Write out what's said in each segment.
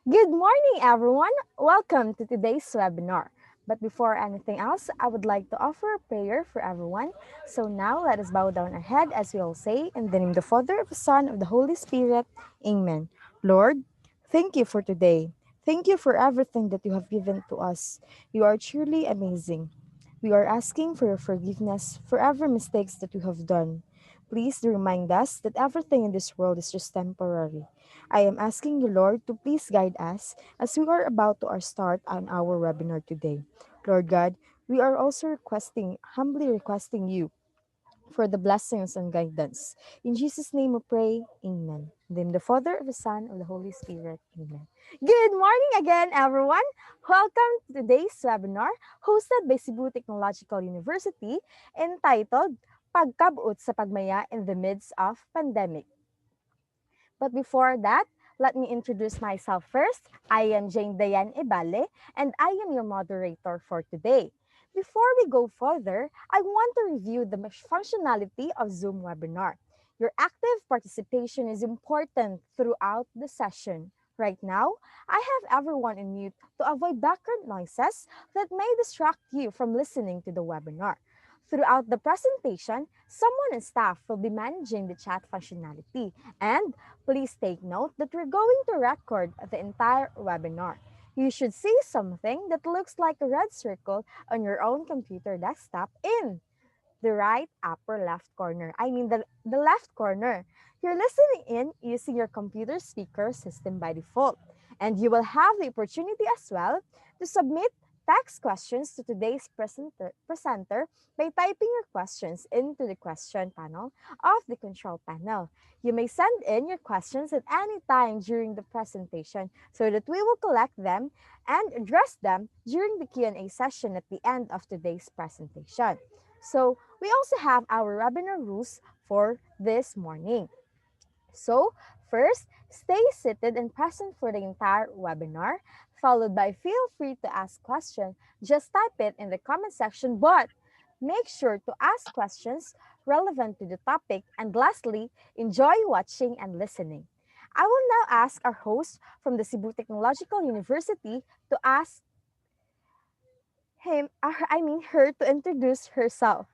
Good morning, everyone. Welcome to today's webinar. But before anything else, I would like to offer a prayer for everyone. So now let us bow down our head as we all say, in the name of the Father, of the Son, of the Holy Spirit. Amen. Lord, thank you for today. Thank you for everything that you have given to us. You are truly amazing. We are asking for your forgiveness for every mistakes that we have done. Please remind us that everything in this world is just temporary. I am asking you, Lord, to please guide us as we are about to start on our webinar today. Lord God, we are also humbly requesting you for the blessings and guidance. In Jesus' name we pray, Amen. In the name of the Father, of the Son, of the Holy Spirit, Amen. Good morning again, everyone. Welcome to today's webinar hosted by Cebu Technological University entitled Pagkabuot sa Pagmaya in the Midst of Pandemic. But before that, let me introduce myself first. I am Jane Dayan Ibale, and I am your moderator for today. Before we go further, I want to review the functionality of Zoom webinar. Your active participation is important throughout the session. Right now, I have everyone in mute to avoid background noises that may distract you from listening to the webinar. Throughout the presentation, someone in staff will be managing the chat functionality, and please take note that we're going to record the entire webinar. You should see something that looks like a red circle on your own computer desktop in the right upper left corner. The left corner. You're listening in using your computer speaker system by default. And you will have the opportunity as well to submit text questions to today's presenter by typing your questions into the question panel of the control panel. You may send in your questions at any time during the presentation so that we will collect them and address them during the Q&A session at the end of today's presentation. So we also have our webinar rules for this morning. So first, stay seated and present for the entire webinar, followed by feel free to ask questions. Just type it in the comment section, but make sure to ask questions relevant to the topic. And lastly, enjoy watching and listening. I will now ask our host from the Cebu Technological University to ask her to introduce herself.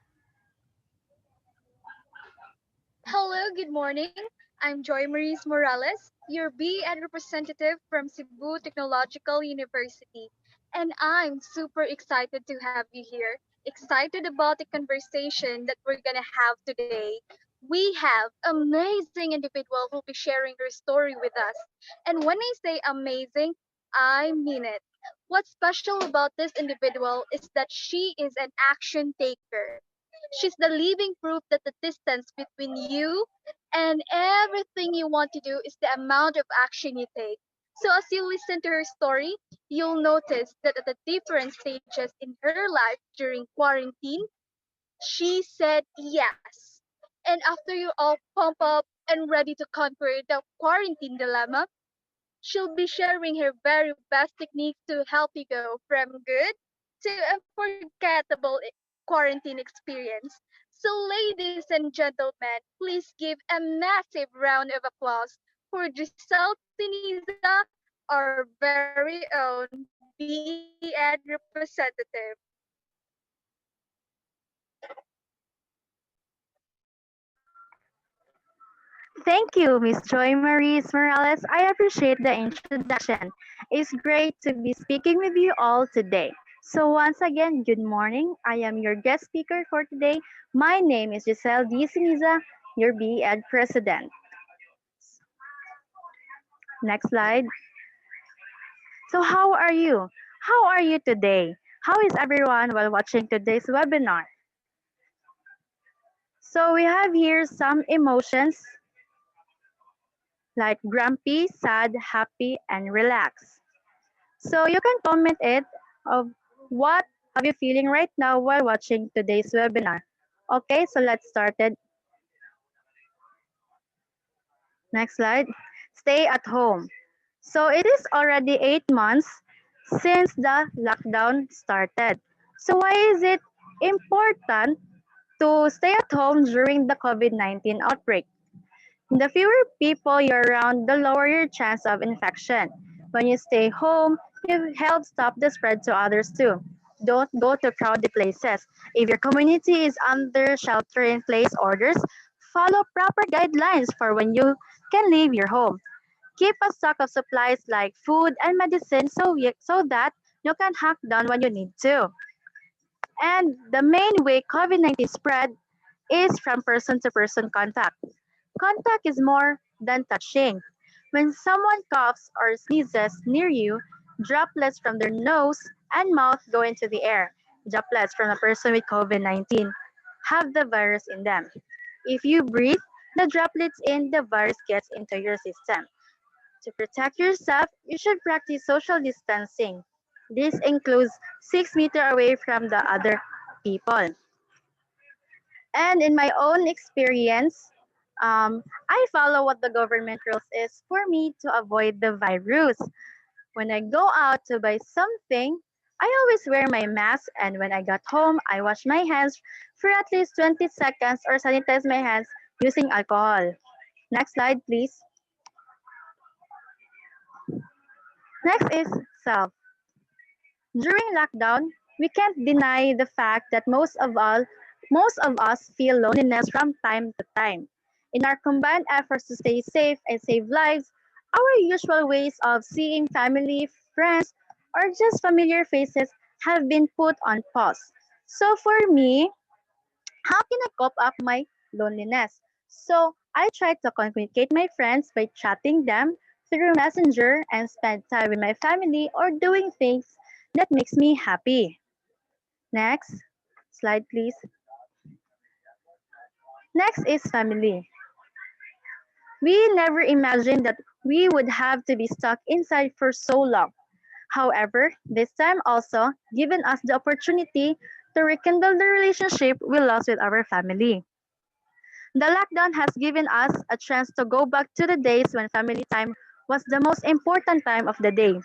Hello, good morning. I'm Joy Maurice Morales, your BEd representative from Cebu Technological University. And I'm super excited to have you here. Excited about the conversation that we're going to have today. We have amazing individual who'll be sharing their story with us. And when I say amazing, I mean it. What's special about this individual is that she is an action taker. She's the living proof that the distance between you and everything you want to do is the amount of action you take. So, as you listen to her story, you'll notice that at the different stages in her life during quarantine, she said yes. And after you all pump up and ready to conquer the quarantine dilemma, she'll be sharing her very best techniques to help you go from good to unforgettable quarantine experience. So, ladies and gentlemen, please give a massive round of applause for Giselle Tiniza, our very own BEd representative. Thank you, Miss Joy Marie Morales. I appreciate the introduction. It's great to be speaking with you all today. So once again, good morning. I am your guest speaker for today. My name is Giselle D. Siniza, your BEd President. Next slide. So how are you? How are you today? How is everyone while watching today's webinar? So we have here some emotions like grumpy, sad, happy, and relaxed. So you can comment it of what are you feeling right now while watching today's webinar. Okay, so let's start it. Next slide. Stay at home. So it is already 8 months since the lockdown started. So why is it important to stay at home during the COVID-19 outbreak? The fewer people you're around, the lower your chance of infection. When you stay home, you help stop the spread to others too. Don't go to crowded places. If your community is under shelter in place orders, follow proper guidelines for when you can leave your home. Keep a stock of supplies like food and medicine so that you can hack down when you need to. And the main way COVID-19 spread is from person to person contact. Contact is more than touching. When someone coughs or sneezes near you, droplets from their nose and mouth go into the air. Droplets from a person with COVID-19 have the virus in them. If you breathe the droplets in, the virus gets into your system. To protect yourself, you should practice social distancing. This includes 6 meters away from the other people. And in my own experience, I follow what the government rules is for me to avoid the virus. When I go out to buy something, I always wear my mask, and when I got home, I wash my hands for at least 20 seconds or sanitize my hands using alcohol. Next slide, please. Next is self. During lockdown, we can't deny the fact that most of us feel loneliness from time to time. In our combined efforts to stay safe and save lives, our usual ways of seeing family, friends, or just familiar faces have been put on pause. So for me, how can I cope up my loneliness? So I try to communicate my friends by chatting them through Messenger and spend time with my family or doing things that makes me happy. Next slide, please. Next is family. We never imagined that we would have to be stuck inside for so long. However, this time also given us the opportunity to rekindle the relationship we lost with our family. The lockdown has given us a chance to go back to the days when family time was the most important time of the day.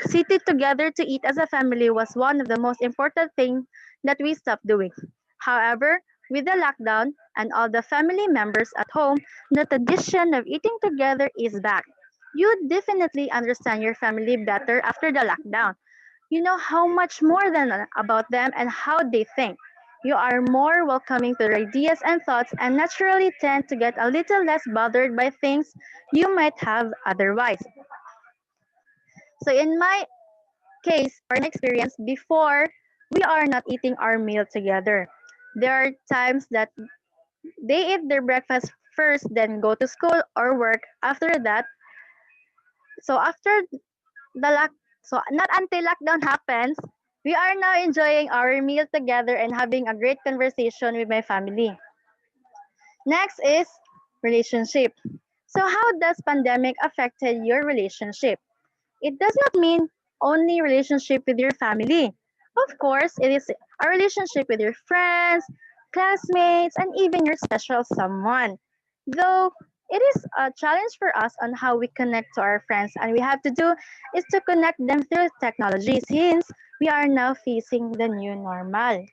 Sitting together to eat as a family was one of the most important things that we stopped doing. However, with the lockdown and all the family members at home, the tradition of eating together is back. You definitely understand your family better after the lockdown. You know how much more than about them and how they think. You are more welcoming to their ideas and thoughts and naturally tend to get a little less bothered by things you might have otherwise. So in my case or my experience before, we are not eating our meal together. There are times that they eat their breakfast first, then go to school or work after that. So after the lock, so not until lockdown happens, we are now enjoying our meal together and having a great conversation with my family. Next is relationship. So how does pandemic affected your relationship? It does not mean only relationship with your family. Of course, it is a relationship with your friends, classmates, and even your special someone. Though it is a challenge for us on how we connect to our friends, and we have to do is to connect them through technology since we are now facing the new normal.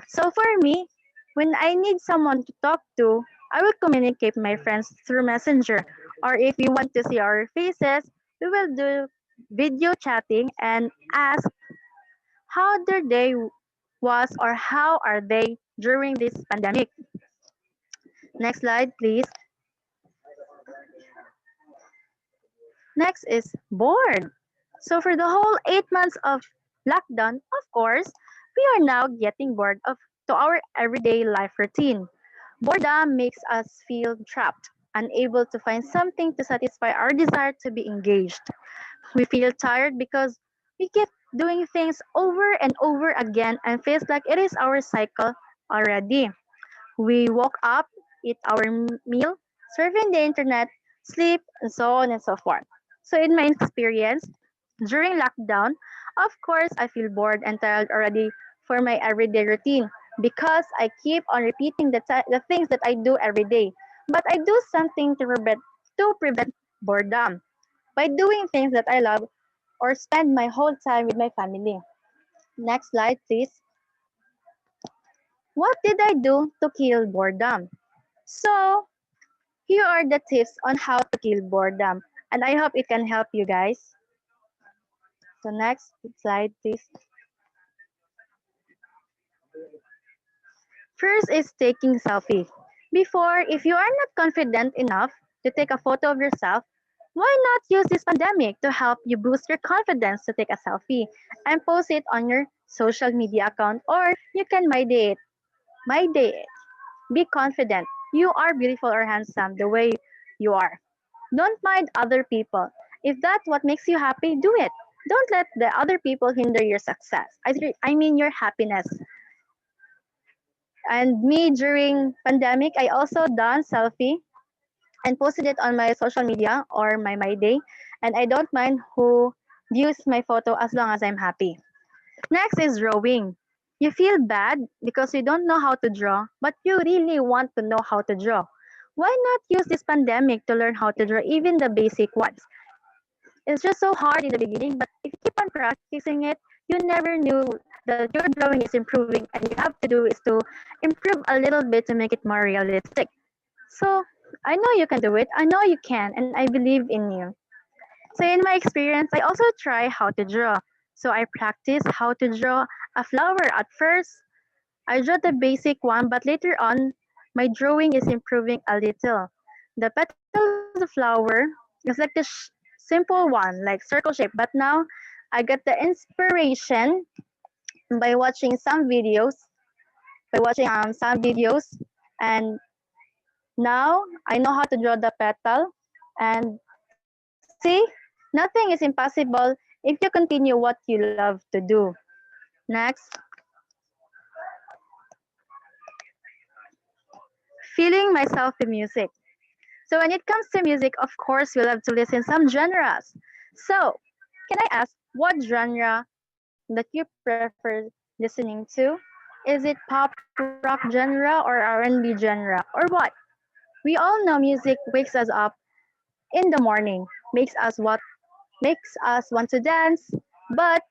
So for me, when I need someone to talk to, I will communicate with my friends through Messenger. Or if we want to see our faces, we will do video chatting and ask how their day was or how are they during this pandemic. Next slide, please. Next is bored. So for the whole 8 months of lockdown, of course, we are now getting bored of to our everyday life routine. Boredom makes us feel trapped, unable to find something to satisfy our desire to be engaged. We feel tired because we keep doing things over and over again and feels like it is our cycle already. We woke up, eat our meal, surfing the internet, sleep, and so on and so forth. So in my experience, during lockdown, of course, I feel bored and tired already for my everyday routine because I keep on repeating the things that I do every day. But I do something to prevent boredom by doing things that I love or spend my whole time with my family. Next slide, please. What did I do to kill boredom? So, here are the tips on how to kill boredom, and I hope it can help you guys. So next slide, please. First is taking selfie. Before, if you are not confident enough to take a photo of yourself, why not use this pandemic to help you boost your confidence to take a selfie and post it on your social media account, or you can my day it. My day it. Be confident. You are beautiful or handsome the way you are. Don't mind other people. If that's what makes you happy, do it. Don't let the other people hinder your success. I mean your happiness. And me during pandemic, I also done selfie and posted it on my social media or my day. And I don't mind who views my photo as long as I'm happy. Next is drawing. You feel bad because you don't know how to draw, but you really want to know how to draw. Why not use this pandemic to learn how to draw even the basic ones? It's just so hard in the beginning, but if you keep on practicing it, you never knew that your drawing is improving, and you have to do is to improve a little bit to make it more realistic. So I know you can do it. I know you can, and I believe in you. So in my experience, I also try how to draw. So I practice how to draw a flower at first. I draw the basic one, but later on, my drawing is improving a little. The petals of the flower is like the simple one, like circle shape, but now I get the inspiration by watching some videos, some videos, and now I know how to draw the petal. And see, nothing is impossible if you continue what you love to do. Next, feeling myself in music. So when it comes to music, of course, we love to listen some genres. So, can I ask what genre that you prefer listening to? Is it pop rock genre or R&B genre or what? We all know music wakes us up in the morning, makes us want to dance. But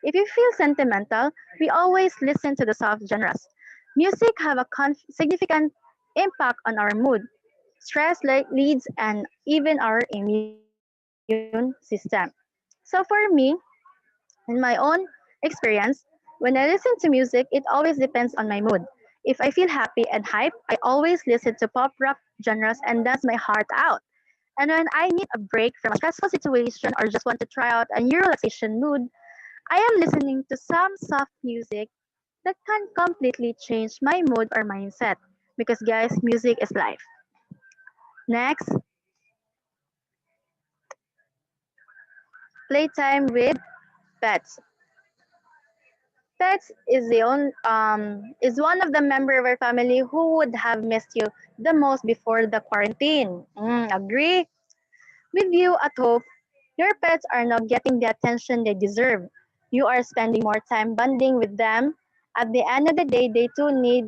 if you feel sentimental, we always listen to the soft genres. Music have a significant impact on our mood, stress leads, and even our immune system. So for me, in my own experience, when I listen to music, it always depends on my mood. If I feel happy and hype, I always listen to pop rock genres and dance my heart out. And when I need a break from a stressful situation or just want to try out a new relaxation mood, I am listening to some soft music that can completely change my mood or mindset. Because guys, music is life. Next, playtime with pets. Pets is one of the member of our family who would have missed you the most before the quarantine. Agree? With you at home, your pets are now getting the attention they deserve. You are spending more time bonding with them. At the end of the day, they too need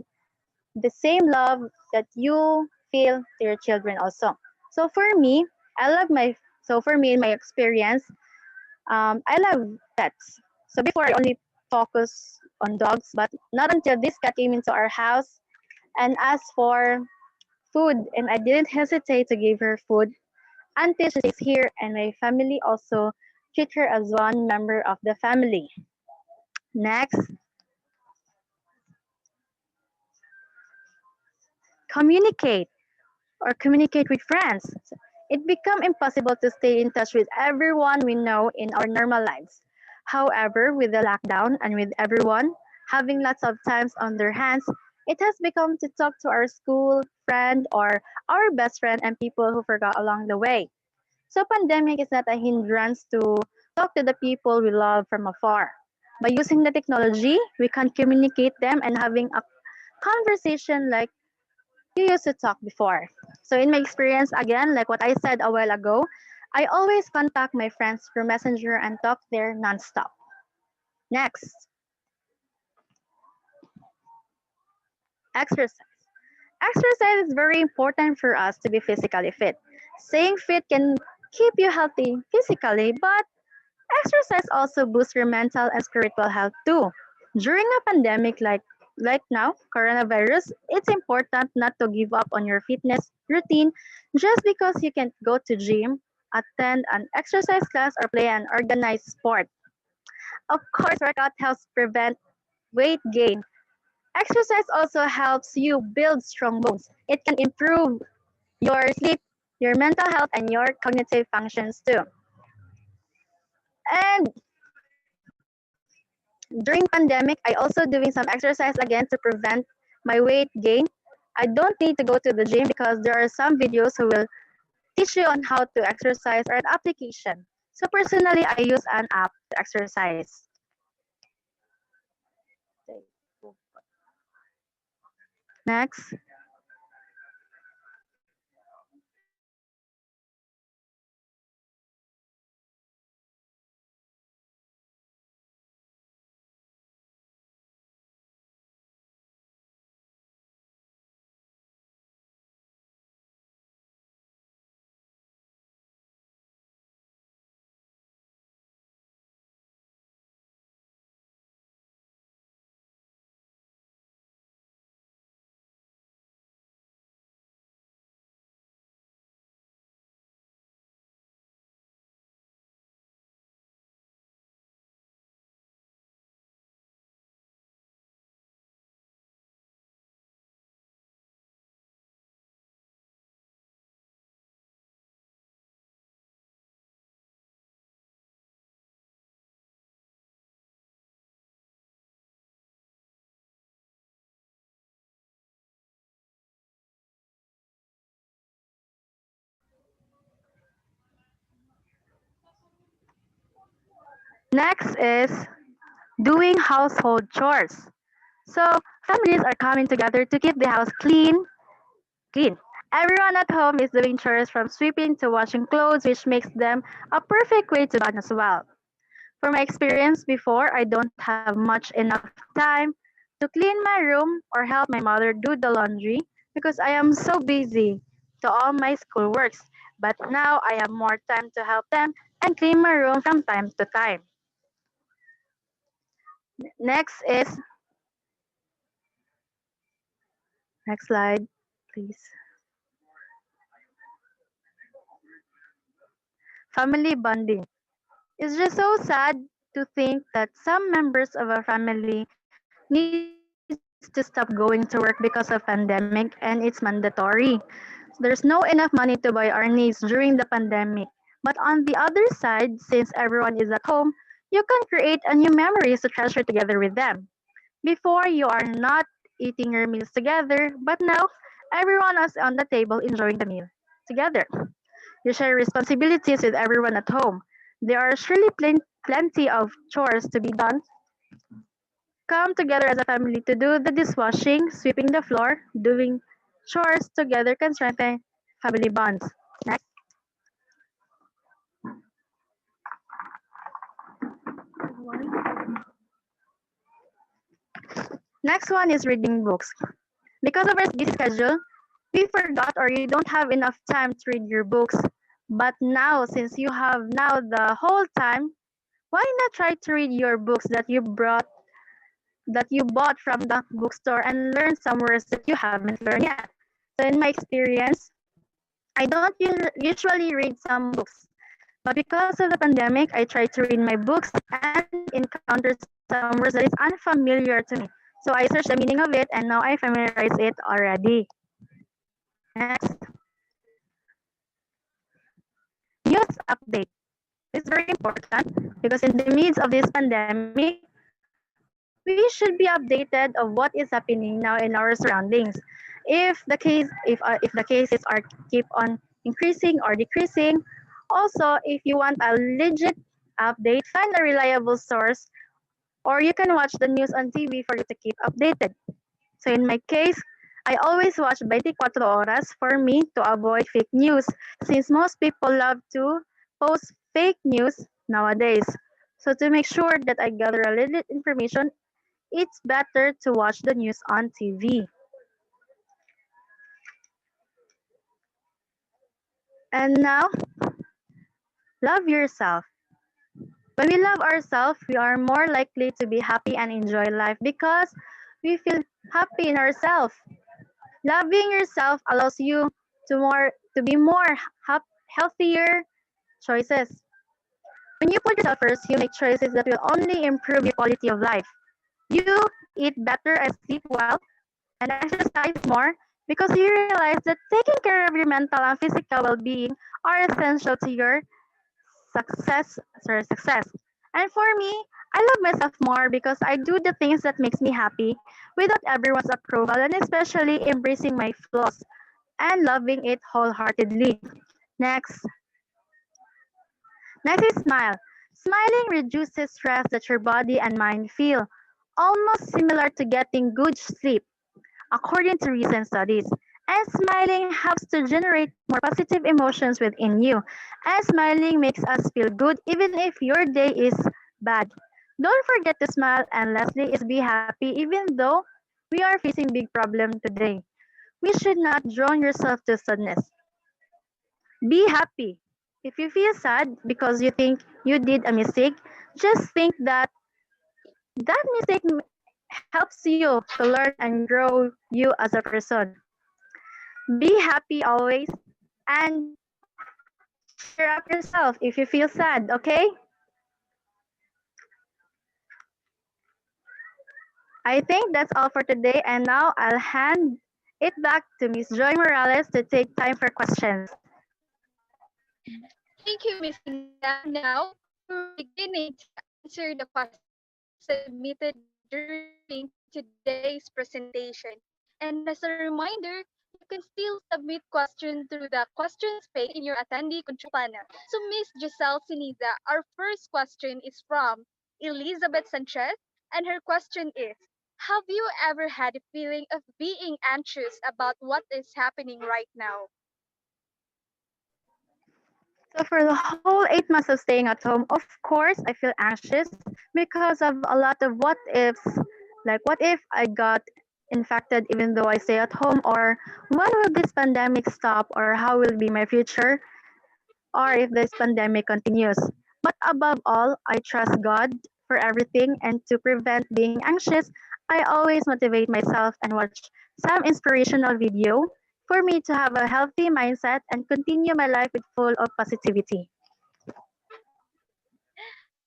the same love that you feel to your children also. So for me, I love my so for me in my experience, I love pets. So before I only focus on dogs, but not until this cat came into our house and asked for food, and I didn't hesitate to give her food until she stays here, and my family also treat her as one member of the family. Next, communicate communicate with friends. It become impossible to stay in touch with everyone we know in our normal lives. However, with the lockdown and with everyone having lots of times on their hands, it has become to talk to our school friend or our best friend and people who forgot along the way. So pandemic is not a hindrance to talk to the people we love from afar. By using the technology, we can communicate them and having a conversation like you used to talk before. So in my experience, again, like what I said a while ago, I always contact my friends through Messenger and talk there nonstop. Next, exercise. Exercise is very important for us to be physically fit. Staying fit can keep you healthy physically, but exercise also boosts your mental and spiritual health too. During a pandemic like now, coronavirus, it's important not to give up on your fitness routine just because you can't go to gym, attend an exercise class or play an organized sport. Of course, workout helps prevent weight gain. Exercise also helps you build strong bones. It can improve your sleep, your mental health, and your cognitive functions too. And during pandemic, I also doing some exercise again to prevent my weight gain. I don't need to go to the gym because there are some videos who will teach you on how to exercise or an application. So personally, I use an app to exercise. Next. Next is doing household chores. So families are coming together to keep the house clean. Everyone at home is doing chores from sweeping to washing clothes, which makes them a perfect way to bond as well. From my experience before, I don't have much enough time to clean my room or help my mother do the laundry because I am so busy to all my schoolworks. But now I have more time to help them and clean my room from time to time. Next is, next slide, please. Family bonding. It's just so sad to think that some members of our family needs to stop going to work because of pandemic and it's mandatory. There's no enough money to buy our needs during the pandemic. But on the other side, since everyone is at home, you can create a new memories to treasure together with them. Before, you are not eating your meals together, but now everyone is on the table enjoying the meal together. You share responsibilities with everyone at home. There are surely plenty of chores to be done. Come together as a family to do the dishwashing, sweeping the floor, doing chores together can strengthen family bonds. Next. Next one is reading books. Because of our busy schedule, we forgot or you don't have enough time to read your books. But now, since you have now the whole time, why not try to read your books that you bought from the bookstore and learn some words that you haven't learned yet? So in my experience, I don't usually read some books. But because of the pandemic, I tried to read my books and encountered some words that is unfamiliar to me. So I searched the meaning of it and now I familiarize it already. Next, news update. It's very important because in the midst of this pandemic, we should be updated of what is happening now in our surroundings. If the cases are keep on increasing or decreasing, also if you want a legit update, find a reliable source or you can watch the news on TV for you to keep updated. So in my case, I always watch 24 Horas for me to avoid fake news since most people love to post fake news nowadays. So to make sure that I gather a little information, it's better to watch the news on TV. And now, love yourself. When we love ourselves, we are more likely to be happy and enjoy life because we feel happy in ourselves. Loving yourself allows you to be more healthier choices. When you put yourself first, you make choices that will only improve your quality of life. You eat better and sleep well and exercise more because you realize that taking care of your mental and physical well-being are essential to your success. And for me, I love myself more because I do the things that makes me happy without everyone's approval and especially embracing my flaws and loving it wholeheartedly. Next, next is smile. Smiling reduces stress that your body and mind feel, almost similar to getting good sleep, according to recent studies. And smiling helps to generate more positive emotions within you. And smiling makes us feel good even if your day is bad. Don't forget to smile and lastly is be happy even though we are facing big problem today. We should not drown yourself to sadness. Be happy. If you feel sad because you think you did a mistake, just think that that mistake helps you to learn and grow you as a person. Be happy always and cheer up yourself if you feel sad, okay? I think that's all for today and now I'll hand it back to Miss Joy Morales to take time for questions. Thank you, Miss Sinida. Now, we're beginning to answer the questions submitted during today's presentation. And as a reminder, you can still submit questions through the questions page in your attendee control panel. So, Miss Giselle Siniza, our first question is from Elizabeth Sanchez, and her question is, have you ever had a feeling of being anxious about what is happening right now? So for the whole 8 months of staying at home, of course, I feel anxious because of a lot of what ifs. Like, what if I got infected even though I stay at home? Or when will this pandemic stop? Or how will be my future? Or if this pandemic continues. But above all, I trust God for everything. And to prevent being anxious, I always motivate myself and watch some inspirational video for me to have a healthy mindset and continue my life with full of positivity.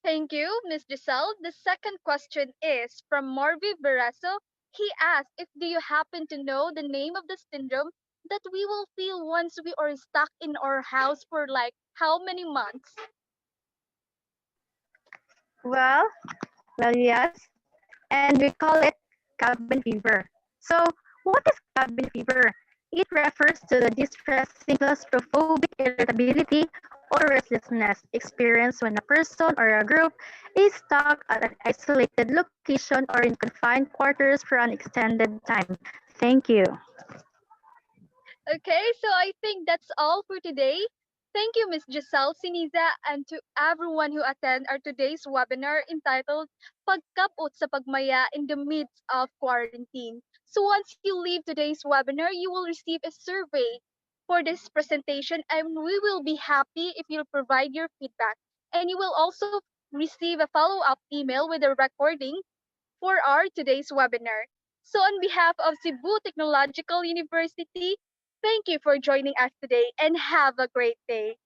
Thank you, Miss Giselle. The second question is from Morvi Veraso. He asked if do you happen to know the name of the syndrome that we will feel once we are stuck in our house for like how many months? Well, yes, and we call it cabin fever. So, what is cabin fever? It refers to the distressing claustrophobic irritability or restlessness experienced when a person or a group is stuck at an isolated location or in confined quarters for an extended time. Thank you. Okay, so I think that's all for today. Thank you, Miss Giselle Siniza, and to everyone who attend our today's webinar entitled Pagkapot sa Pagmaya in the Midst of Quarantine. So once you leave today's webinar, you will receive a survey for this presentation, and we will be happy if you'll provide your feedback. And you will also receive a follow-up email with a recording for our today's webinar. So on behalf of Cebu Technological University, thank you for joining us today and have a great day.